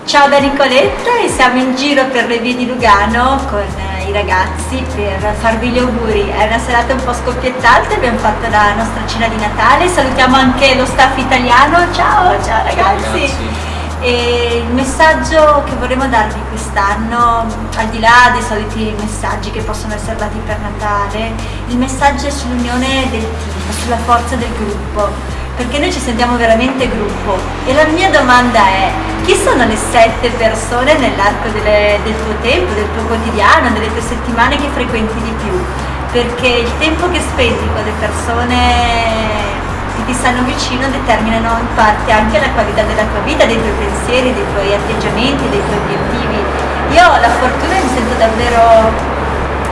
Ciao da Nicoletta e siamo in giro per le vie di Lugano con i ragazzi per farvi gli auguri. È una serata un po' scoppiettante, abbiamo fatto la nostra cena di Natale, salutiamo anche lo staff italiano, ciao ragazzi! E il messaggio che vorremmo darvi quest'anno, al di là dei soliti messaggi che possono essere dati per Natale, il messaggio è sull'unione del team, sulla forza del gruppo, perché noi ci sentiamo veramente gruppo. E la mia domanda è: chi sono le 7 persone nell'arco del tuo tempo, del tuo quotidiano, delle tue settimane che frequenti di più? Perché il tempo che spendi con le persone che ti stanno vicino determinano in parte anche la qualità della tua vita, dei tuoi pensieri, dei tuoi atteggiamenti, dei tuoi obiettivi. Io ho la fortuna e mi sento davvero...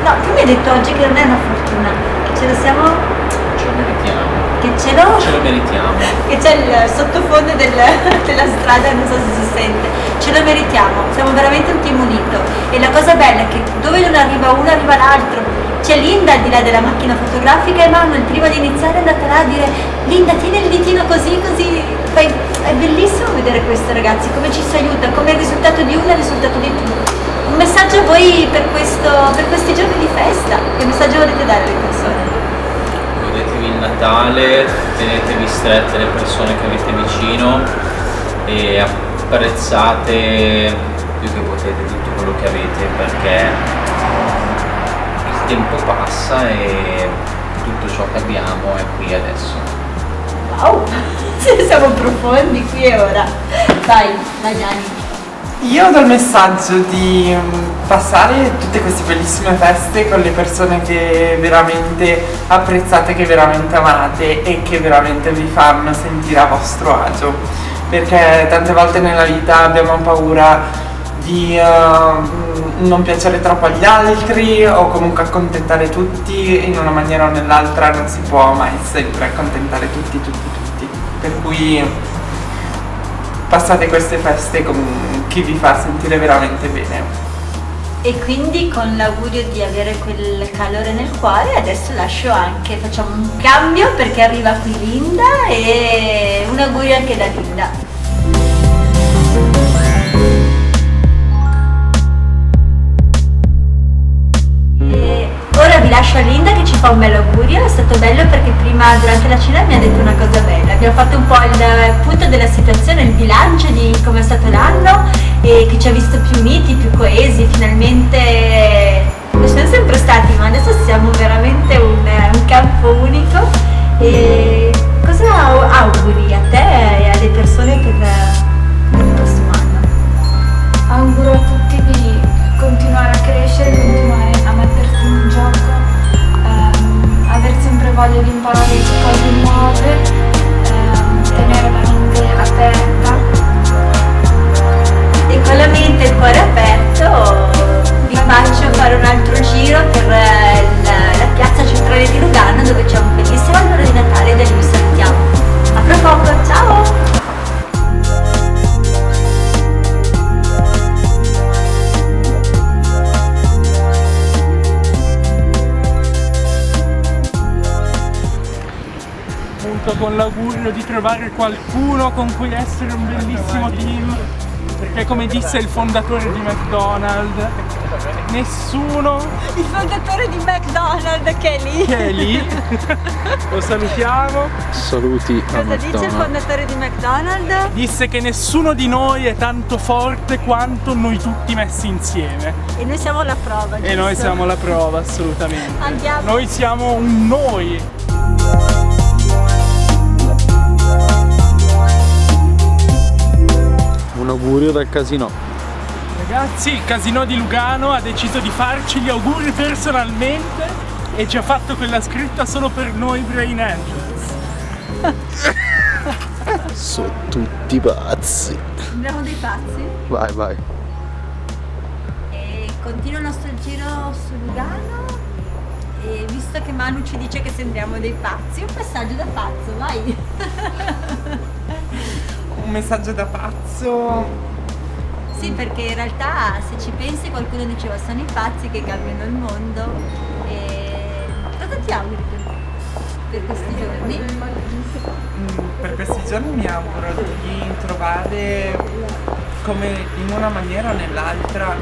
No, tu mi hai detto oggi che non è una fortuna, che ce lo siamo... Ce lo meritiamo. Che ce lo meritiamo. Che c'è il sottofondo della strada, non so se si sente. Ce lo meritiamo, siamo veramente un team unito. E la cosa bella è che dove non arriva uno arriva l'altro. C'è Linda al di là della macchina fotografica e Manuel prima di iniziare è andata là a dire: Linda, tieni il ditino così. Poi è bellissimo vedere questo, ragazzi, come ci si aiuta, come il risultato di uno è il risultato di tutti. Un messaggio a voi per questi giorni di festa, che messaggio volete dare alle persone? Godetevi il Natale, tenetevi strette le persone che avete vicino e apprezzate più che potete tutto quello che avete, perché il tempo passa e tutto ciò che abbiamo è qui adesso. Wow, siamo profondi qui e ora. Vai Dani. Io do il messaggio di passare tutte queste bellissime feste con le persone che veramente apprezzate, che veramente amate e che veramente vi fanno sentire a vostro agio, perché tante volte nella vita abbiamo paura di non piacere troppo agli altri o comunque accontentare tutti. In una maniera o nell'altra non si può mai sempre accontentare tutti, per cui passate queste feste con chi vi fa sentire veramente bene. E quindi con l'augurio di avere quel calore nel cuore adesso facciamo un cambio perché arriva qui Linda e un augurio anche da Linda. Ora vi lascio a Linda che ci fa un bel augurio. È stato bello perché prima durante la cena mi ha detto una cosa bella. Abbiamo fatto un po' il punto della situazione, il bilancio di come è stato l'anno e che ci ha visto più uniti, più coesi. Finalmente lo siamo sempre stati, ma adesso siamo veramente un campo unico. E cosa auguri a te e alle persone per il prossimo anno? Auguro a tutti di continuare a crescere, continuare a mettersi in gioco, aver sempre voglia di imparare cose nuove, tenere la mente aperta. E con la mente e il cuore aperto vi faccio fare un altro giro per la piazza centrale di Lugano, dove c'è un bellissimo albero di Natale, da lì vi salutiamo. A fra poco, ciao! Con l'augurio di trovare qualcuno con cui essere un bellissimo team, perché come disse il fondatore di McDonald's, nessuno... Il fondatore di McDonald's che è lì. Lo salutiamo. Saluti a Cosa dice il fondatore di McDonald's? Disse che nessuno di noi è tanto forte quanto noi tutti messi insieme. E noi siamo la prova, giusto? E noi siamo la prova, assolutamente. Andiamo. Noi siamo un noi. Un augurio dal casino. Ragazzi, il casino di Lugano ha deciso di farci gli auguri personalmente e ci ha fatto quella scritta solo per noi Brain Angels. Sono tutti pazzi. Sembriamo dei pazzi. Vai, vai. E continua il nostro giro su Lugano. E visto che Manu ci dice che sembriamo dei pazzi, un messaggio da pazzo, vai! Un messaggio da pazzo. Sì, perché in realtà se ci pensi qualcuno diceva sono i pazzi che cambiano il mondo. E cosa ti auguri per questi giorni? Per questi giorni mi auguro di trovare, come in una maniera o nell'altra,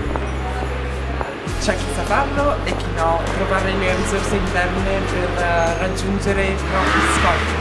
c'è chi sa farlo e chi no, trovare le risorse interne per raggiungere i propri scopi.